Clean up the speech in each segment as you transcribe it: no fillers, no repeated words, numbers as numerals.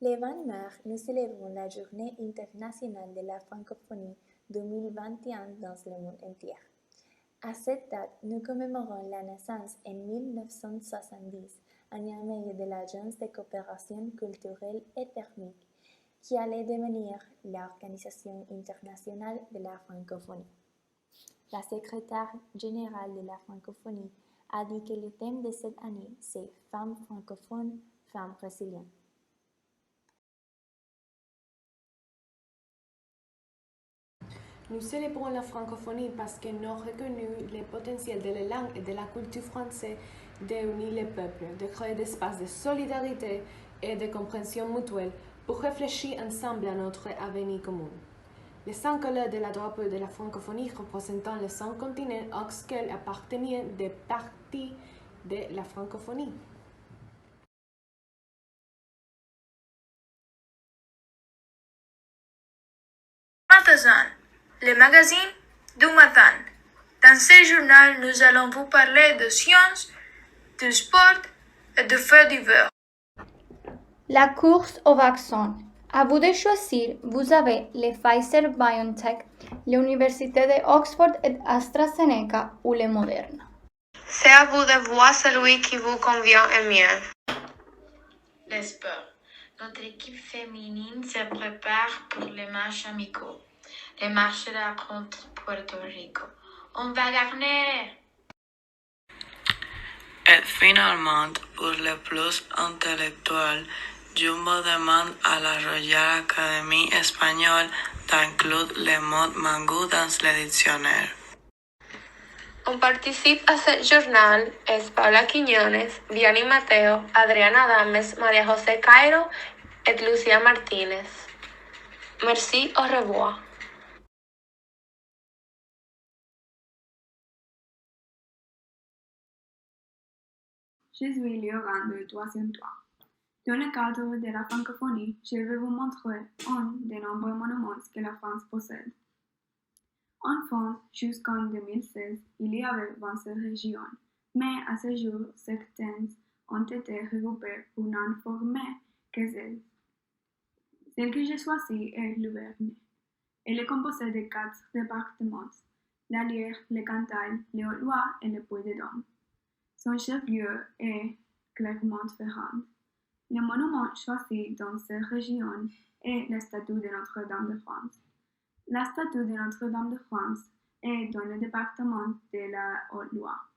Le 20 mars, nous célébrons la Journée internationale de la francophonie 2021 dans le monde entier. À cette date, nous commémorons la naissance en 1970 à Niamey de l'Agence de coopération culturelle et technique, qui allait devenir l'Organisation internationale de la francophonie. La secrétaire générale de la francophonie a dit que le thème de cette année, c'est Femmes francophones, femmes résilientes. Nous célébrons la francophonie parce que nous reconnaissons le potentiel de la langue et de la culture française d'unir les peuples, de créer des espaces de solidarité et de compréhension mutuelle pour réfléchir ensemble à notre avenir commun. Les 5 couleurs de la drapeau de la francophonie représentant les 5 continents auxquels appartenaient des parties de la francophonie. Matazan, le magazine du matin. Dans ce journal, nous allons vous parler de sciences, de sport et de faits divers. La course au vaccin. À vous de choisir, vous avez le Pfizer BioNTech, l'Université de Oxford et AstraZeneca ou le Moderna. C'est à vous de voir celui qui vous convient le mieux. Le sport. Notre équipe féminine se prépare pour les matchs amicaux. Les matchs contre Puerto Rico. On va gagner! Et finalement, pour le plus intellectuel, Jumbo demande à la Royal Academy espagnole d'inclure le mot mangú dans le dictionnaire. On participe à ce journal es Paula Quiñones, Vianney Mateo, Adriana Dames, María José Cairo et Lucía Martínez. Merci, au revoir. Je suis Léorane de 3e 3. Dans le cadre de la francophonie, je vais vous montrer un des nombreux monuments que la France possède. En France, jusqu'en 2016, il y avait 27 régions, mais à ce jour, certaines ont été regroupées pour n'en former que 16. Celle que j'ai choisie est l'Auvergne. Elle est composée de 4 départements, l'Allier, le Cantal, le Haut-Loire et le Puy-de-Dôme. Son chef-lieu est Clermont-Ferrand. Le monument choisi dans cette région est la statue de Notre-Dame de France. La statue de Notre-Dame de France est dans le département de la Haute-Loire.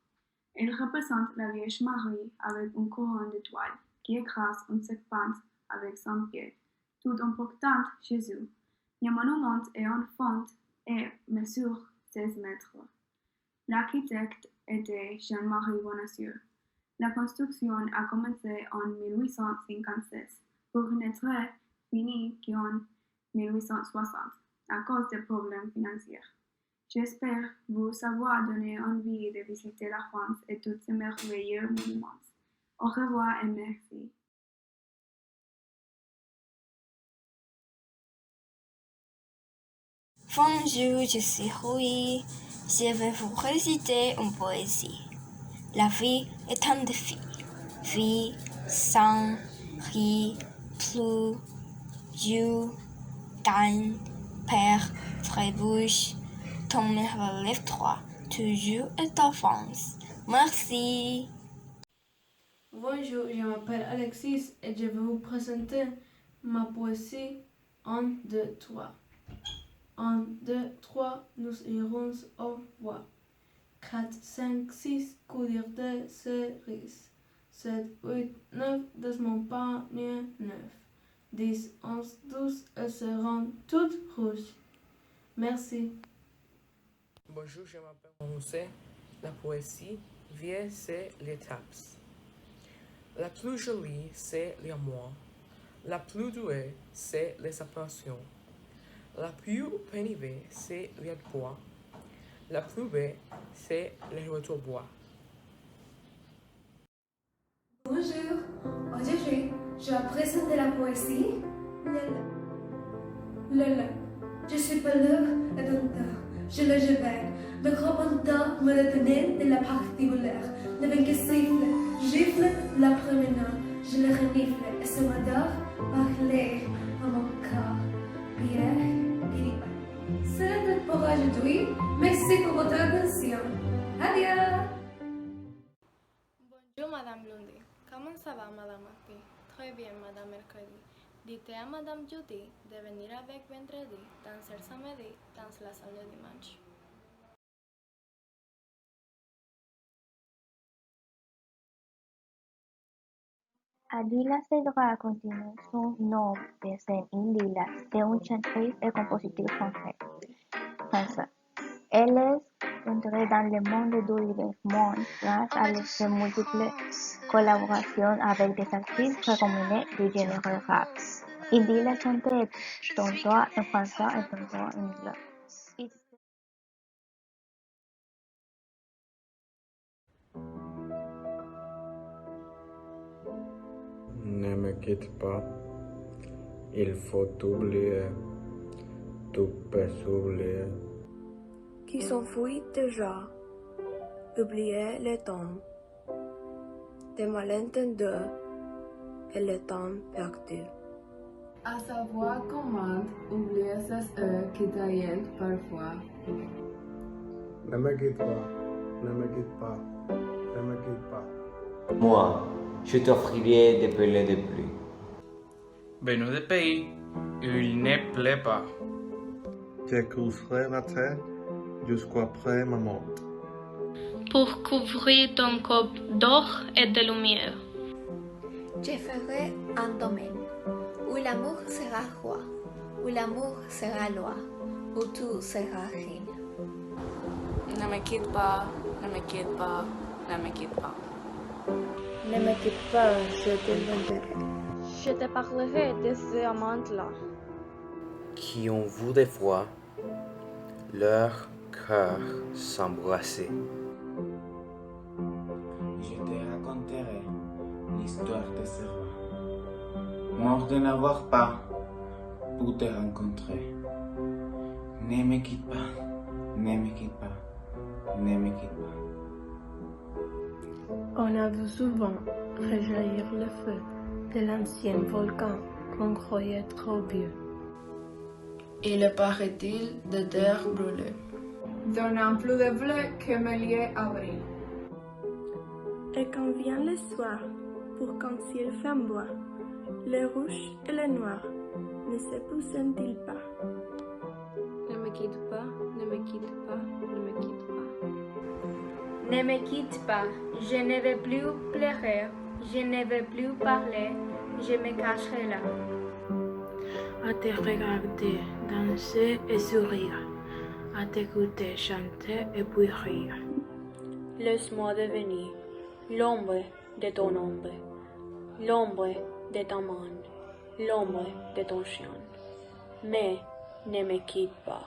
Elle représente la Vierge Marie avec une couronne d'étoiles qui écrase un serpent avec 100 pieds, tout en portant Jésus. Le monument est en fonte et mesure 16 mètres. L'architecte était Jean-Marie Bonacieux. La construction a commencé en 1856 pour n'être finie qu'en 1860 à cause des problèmes financiers. J'espère vous avoir donné envie de visiter la France et tous ces merveilleux monuments. Au revoir et merci. Bonjour, je suis Rui. Je vais vous réciter une poésie. La vie est un défi. Vie, sang, rit, plus, joue, gagne, perd, trébuche, ton relève-toi, toujours et avance. Merci. Bonjour, je m'appelle Alexis et je vais vous présenter ma poésie 1, 2, 3. 1, 2, 3, nous irons au bois. 4, 5, 6, courir des cerises. 7, 8, 9, de mon panier 9. 10, 11, 12, elles seront toutes rouges. Merci. Bonjour, je m'appelle José. La poésie, vie, c'est l'étape. La plus jolie, c'est l'amour. La plus douée, c'est les séparation. La plus pénible, c'est le bois. La plus belle, c'est le retour bois. Bonjour, aujourd'hui, je vais présenter la poésie Lele. Je suis pâleur et denteur, je le jebais. Le grand panda me retenait de la partie molaire. Le vin qui siffle, gifle la promenade. Je le renifle et ce m'adore, parler à mon cœur. Pierre Guiriba. C'est tout pour aujourd'hui. Merci pour votre attention. Adieu. Bonjour Madame Blondet. Comment ça va Madame Marty? Très bien Madame Mercredi. Dites à Madame Judy de venir avec vendredi, danser samedi, dans la salle de dimanche. Adila cédera à continuer son nom de scène Indila, c'est une chanteuse et compositrice française. Elle est entrée dans le monde du développement grâce à ses multiples collaborations avec des artistes renommés du genre rap. Indila chantait tantôt en français et tantôt en anglais. Ne me quitte pas, il faut oublier, tu peux oublier. Qui s'enfuit déjà, oublier le temps, des malentendus et le temps perdu. À savoir comment oublier ces heures qui taillent parfois. Ne me quitte pas, ne me quitte pas, ne me quitte pas. Moi, je t'offrirai des pelets de pluie. Venons de pays où il ne pleut pas. Je creuserai la terre jusqu'après ma mort. Pour couvrir ton corps d'or et de lumière. Je ferai un domaine où l'amour sera roi, où l'amour sera loi, où tout sera reine. Ne me quitte pas, ne me quitte pas, ne me quitte pas. Ne me quitte pas, je t'inventerai. Je te parlerai de ce amant-là. Qui ont vu des fois leur cœur s'embrasser. Je te raconterai l'histoire de ce roi, mort de n'avoir pas pour te rencontrer. Ne me quitte pas, ne me quitte pas, ne me quitte pas. On a vu souvent rejaillir le feu de l'ancien volcan qu'on croyait trop vieux. Il paraît-il de terre brûlée, donnant plus de bleu que mêlier avril. Et quand vient le soir, pour qu'un ciel flamboie, le rouge et le noir ne s'épousent-ils pas? Ne me quitte pas, ne me quitte pas, ne me quitte pas. Ne me quitte pas, je ne vais plus pleurer, je ne vais plus parler, je me cacherai là. À te regarder, danser et sourire, à t'écouter chanter et puis rire. Laisse-moi devenir l'ombre de ton ombre, l'ombre de ta main, l'ombre de ton chien. Mais ne me quitte pas.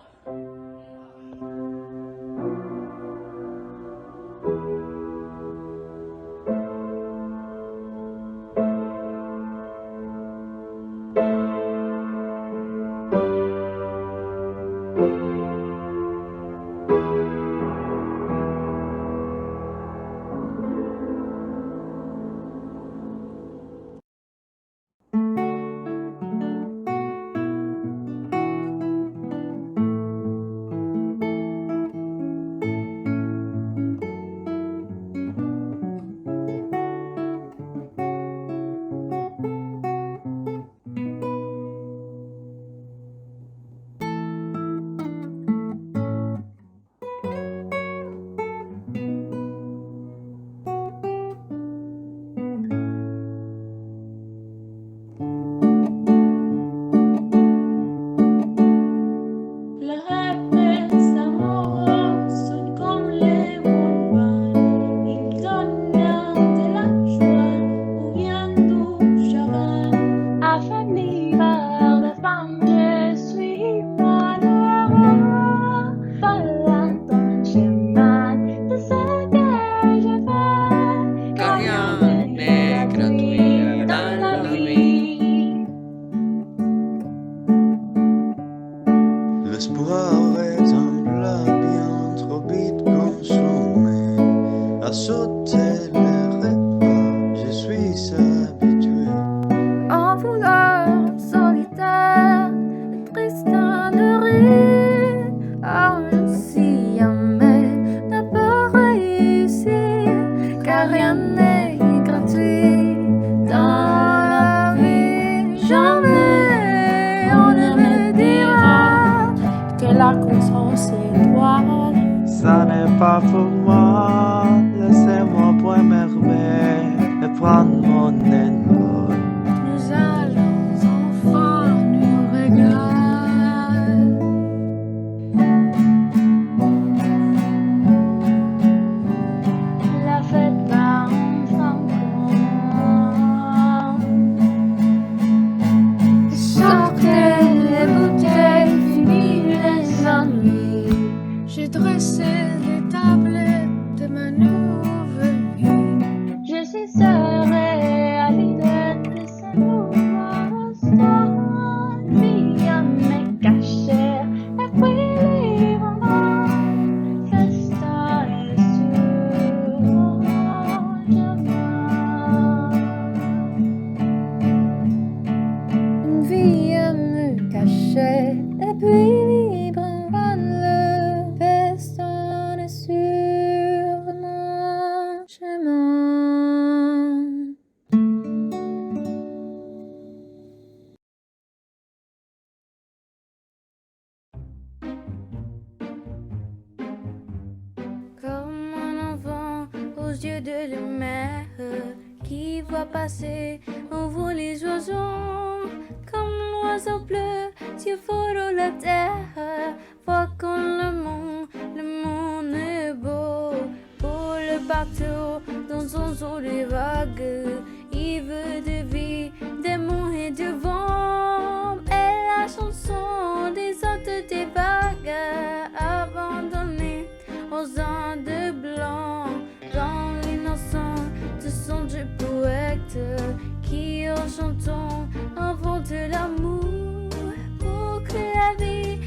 L'espoir est un plat bien trop vite consommé. À sauter les repas, je suis habitué. En voulant circonstances étoiles. Ça n'est pas pour moi, laissez-moi point m'émerveiller et prendre mon envol. Nous allons enfin nous régaler. La fête va enfin commencer. Sortez les bouteilles, fini les ennuis. J'ai dressé les tablettes de ma nouvelle vie. Je suis sereine à l'idée de ce nouveau instant. Rien n'est caché, et puis librement, festin est sur mon chemin. Une vie à me cacher, et puis librement, le festin est sur mon chemin. Comme un enfant aux yeux de lumière qui voit passer en vol les oiseaux. Comme l'oiseau bleu survolant la terre, voit comme le monde est beau. Pour le bateau dans son eau des vagues, il veut de vie, d'amour et de vent. Et la chanson des hôtes des vagues abandonnées aux Indes blancs, dans l'innocence de son Dieu poète qui en chantant invente l'amour pour que la vie